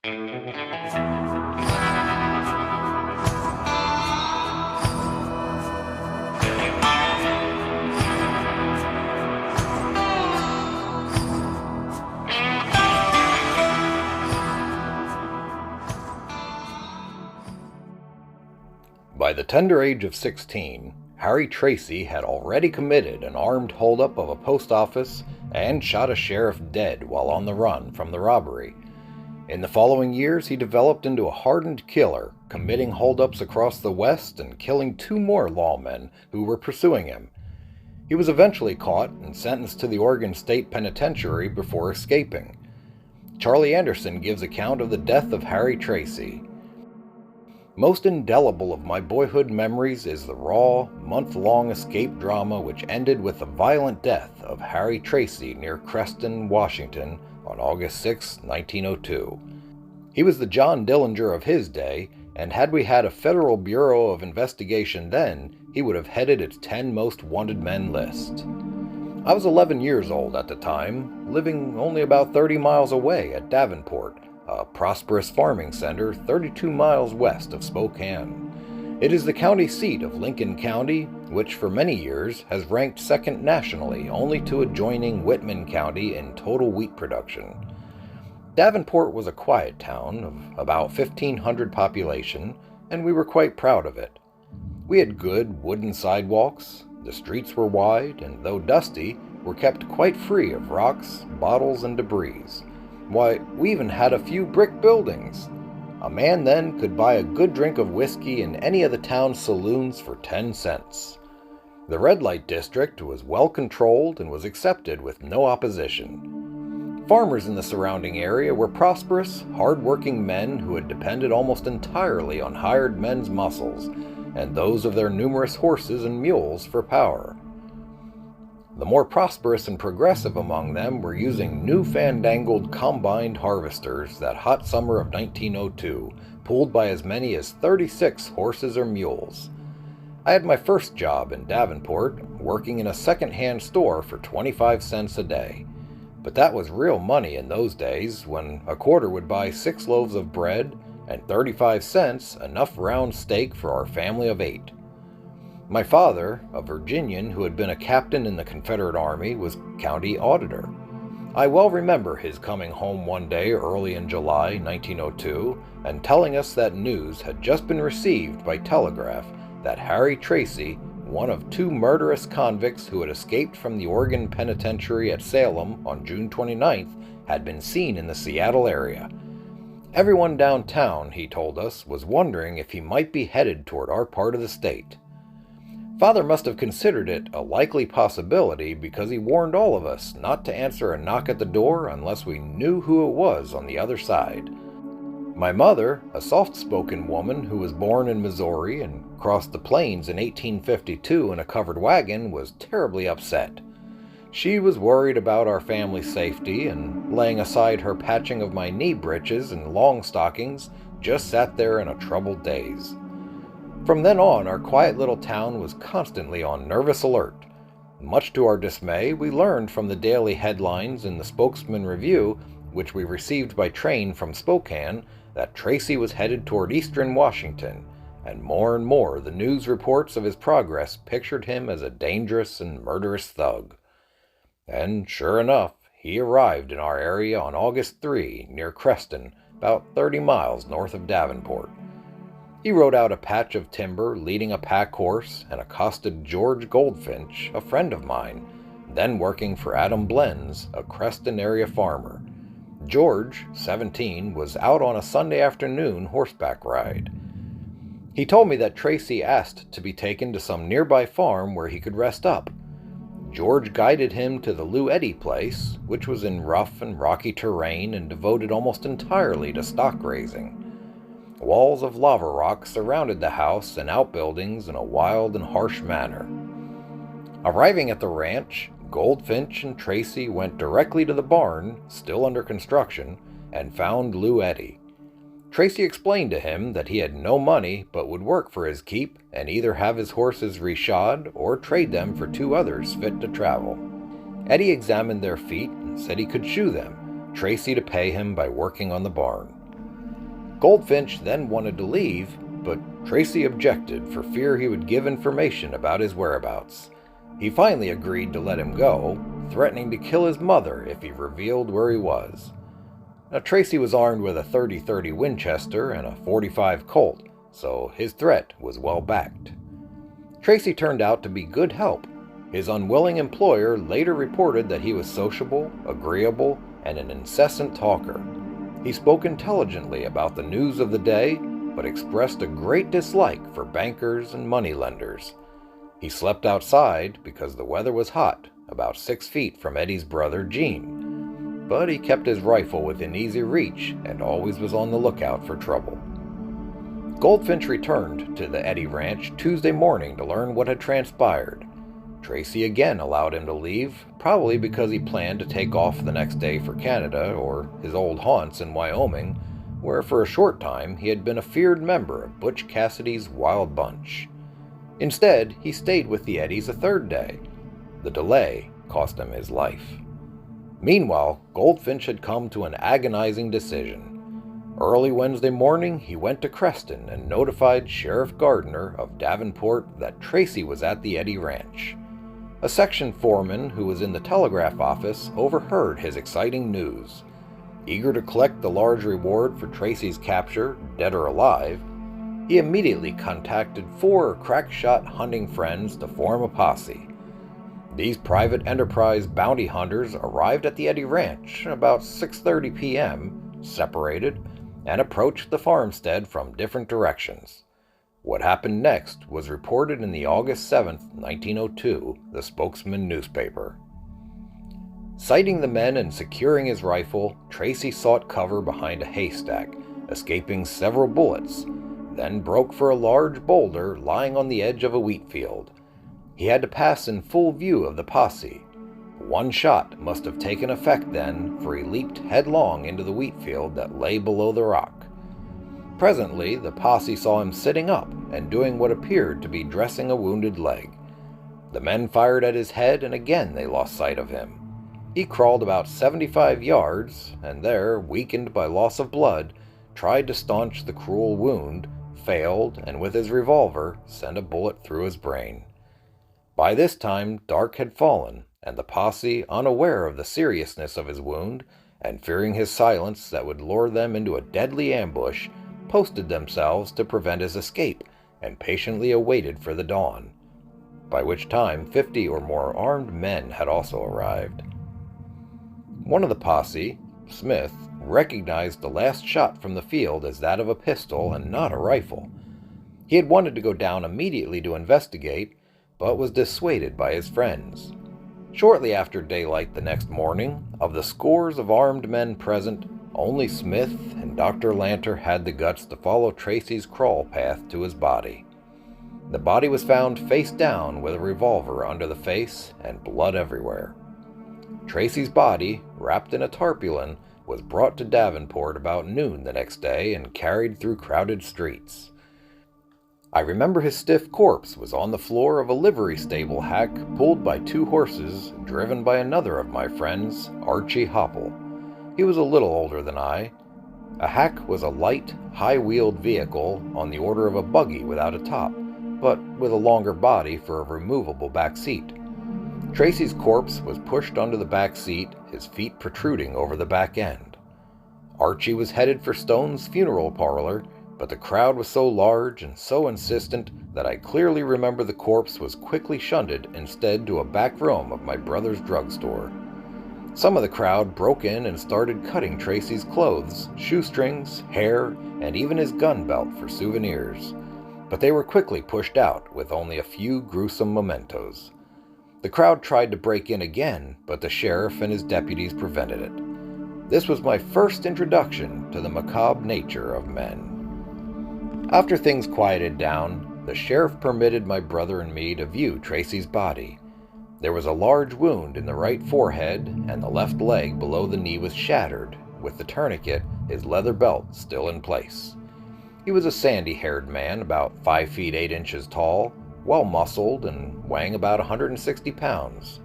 By the tender age of 16, Harry Tracy had already committed an armed holdup of a post office and shot a sheriff dead while on the run from the robbery. In the following years, he developed into a hardened killer, committing holdups across the West and killing 2 more lawmen who were pursuing him. He was eventually caught and sentenced to the Oregon State Penitentiary before escaping. Charlie Anderson gives account of the death of Harry Tracy. Most indelible of my boyhood memories is the raw, month-long escape drama which ended with the violent death of Harry Tracy near Creston, Washington on August 6, 1902. He was the John Dillinger of his day, and had we had a Federal Bureau of Investigation then, he would have headed its 10 most wanted men list. I was 11 years old at the time, living only about 30 miles away at Davenport, a prosperous farming center 32 miles west of Spokane. It is the county seat of Lincoln County, which for many years has ranked second nationally only to adjoining Whitman County in total wheat production. Davenport was a quiet town of about 1,500 population, and we were quite proud of it. We had good wooden sidewalks, the streets were wide, and though dusty, were kept quite free of rocks, bottles, and debris. Why, we even had a few brick buildings. A man then could buy a good drink of whiskey in any of the town's saloons for 10 cents. The red light district was well controlled and was accepted with no opposition. Farmers in the surrounding area were prosperous, hard-working men who had depended almost entirely on hired men's muscles and those of their numerous horses and mules for power. The more prosperous and progressive among them were using new fandangled combined harvesters that hot summer of 1902, pulled by as many as 36 horses or mules. I had my first job in Davenport, working in a second-hand store for 25 cents a day. But that was real money in those days, when a quarter would buy 6 loaves of bread, and 35 cents enough round steak for our family of 8. My father, a Virginian who had been a captain in the Confederate Army, was county auditor. I well remember his coming home one day early in July 1902 and telling us that news had just been received by telegraph that Harry Tracy, one of 2 murderous convicts who had escaped from the Oregon Penitentiary at Salem on June 29th, had been seen in the Seattle area. Everyone downtown, he told us, was wondering if he might be headed toward our part of the state. Father must have considered it a likely possibility because he warned all of us not to answer a knock at the door unless we knew who it was on the other side. My mother, a soft-spoken woman who was born in Missouri and crossed the plains in 1852 in a covered wagon, was terribly upset. She was worried about our family's safety and, laying aside her patching of my knee breeches and long stockings, just sat there in a troubled daze. From then on, our quiet little town was constantly on nervous alert. Much to our dismay, we learned from the daily headlines in the Spokesman Review, which we received by train from Spokane, that Tracy was headed toward eastern Washington, and more the news reports of his progress pictured him as a dangerous and murderous thug. And sure enough, he arrived in our area on August 3 near Creston, about 30 miles north of Davenport. He rode out a patch of timber leading a pack horse and accosted George Goldfinch, a friend of mine, then working for Adam Blends, a Creston area farmer. George, 17, was out on a Sunday afternoon horseback ride. He told me that Tracy asked to be taken to some nearby farm where he could rest up. George guided him to the Lou Eddy place, which was in rough and rocky terrain and devoted almost entirely to stock grazing. Walls of lava rock surrounded the house and outbuildings in a wild and harsh manner. Arriving at the ranch, Goldfinch and Tracy went directly to the barn, still under construction, and found Lou Eddy. Tracy explained to him that he had no money but would work for his keep and either have his horses reshod or trade them for 2 others fit to travel. Eddy examined their feet and said he could shoe them, Tracy to pay him by working on the barn. Goldfinch then wanted to leave, but Tracy objected for fear he would give information about his whereabouts. He finally agreed to let him go, threatening to kill his mother if he revealed where he was. Now, Tracy was armed with a .30-30 Winchester and a .45 Colt, so his threat was well backed. Tracy turned out to be good help. His unwilling employer later reported that he was sociable, agreeable, and an incessant talker. He spoke intelligently about the news of the day, but expressed a great dislike for bankers and moneylenders. He slept outside because the weather was hot, about 6 feet from Eddie's brother Gene. But he kept his rifle within easy reach and always was on the lookout for trouble. Goldfinch returned to the Eddie Ranch Tuesday morning to learn what had transpired. Tracy again allowed him to leave, probably because he planned to take off the next day for Canada or his old haunts in Wyoming, where for a short time he had been a feared member of Butch Cassidy's Wild Bunch. Instead, he stayed with the Eddies a third day. The delay cost him his life. Meanwhile, Goldfinch had come to an agonizing decision. Early Wednesday morning, he went to Creston and notified Sheriff Gardner of Davenport that Tracy was at the Eddie Ranch. A section foreman who was in the telegraph office overheard his exciting news. Eager to collect the large reward for Tracy's capture, dead or alive, he immediately contacted 4 crack-shot hunting friends to form a posse. These private enterprise bounty hunters arrived at the Eddie Ranch about 6:30 p.m., separated, and approached the farmstead from different directions. What happened next was reported in the August 7, 1902, the Spokesman newspaper. Sighting the men and securing his rifle, Tracy sought cover behind a haystack, escaping several bullets, then broke for a large boulder lying on the edge of a wheat field. He had to pass in full view of the posse. One shot must have taken effect then, for he leaped headlong into the wheat field that lay below the rock. Presently, the posse saw him sitting up and doing what appeared to be dressing a wounded leg. The men fired at his head, and again they lost sight of him. He crawled about 75 yards, and there, weakened by loss of blood, tried to staunch the cruel wound, failed, and with his revolver sent a bullet through his brain. By this time, dark had fallen, and the posse, unaware of the seriousness of his wound, and fearing his silence that would lure them into a deadly ambush, posted themselves to prevent his escape, and patiently awaited for the dawn, by which time 50 or more armed men had also arrived. One of the posse, Smith, recognized the last shot from the field as that of a pistol and not a rifle. He had wanted to go down immediately to investigate, but was dissuaded by his friends. Shortly after daylight the next morning, of the scores of armed men present, only Smith and Dr. Lanter had the guts to follow Tracy's crawl path to his body. The body was found face down with a revolver under the face and blood everywhere. Tracy's body, wrapped in a tarpaulin, was brought to Davenport about noon the next day and carried through crowded streets. I remember his stiff corpse was on the floor of a livery stable hack pulled by 2 horses, driven by another of my friends, Archie Hopple. He was a little older than I. A hack was a light, high-wheeled vehicle on the order of a buggy without a top, but with a longer body for a removable back seat. Tracy's corpse was pushed onto the back seat, his feet protruding over the back end. Archie was headed for Stone's funeral parlor, but the crowd was so large and so insistent that I clearly remember the corpse was quickly shunted instead to a back room of my brother's drugstore. Some of the crowd broke in and started cutting Tracy's clothes, shoestrings, hair, and even his gun belt for souvenirs. But they were quickly pushed out with only a few gruesome mementos. The crowd tried to break in again, but the sheriff and his deputies prevented it. This was my first introduction to the macabre nature of men. After things quieted down, the sheriff permitted my brother and me to view Tracy's body. There was a large wound in the right forehead, and the left leg below the knee was shattered, with the tourniquet, his leather belt, still in place. He was a sandy-haired man, about 5 feet 8 inches tall, well-muscled, and weighing about 160 pounds.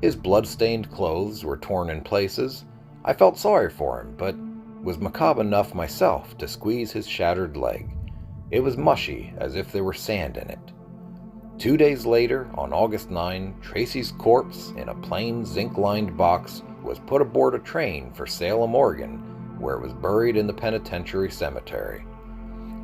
His blood-stained clothes were torn in places. I felt sorry for him, but was macabre enough myself to squeeze his shattered leg. It was mushy, as if there were sand in it. 2 days later, on August 9, Tracy's corpse, in a plain zinc-lined box, was put aboard a train for Salem, Oregon, where it was buried in the penitentiary cemetery.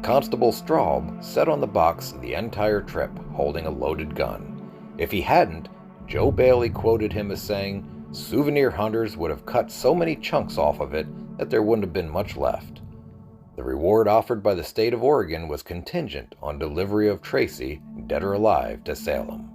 Constable Straub sat on the box the entire trip, holding a loaded gun. If he hadn't, Joe Bailey quoted him as saying, "Souvenir hunters would have cut so many chunks off of it that there wouldn't have been much left." The reward offered by the state of Oregon was contingent on delivery of Tracy, dead or alive, to Salem.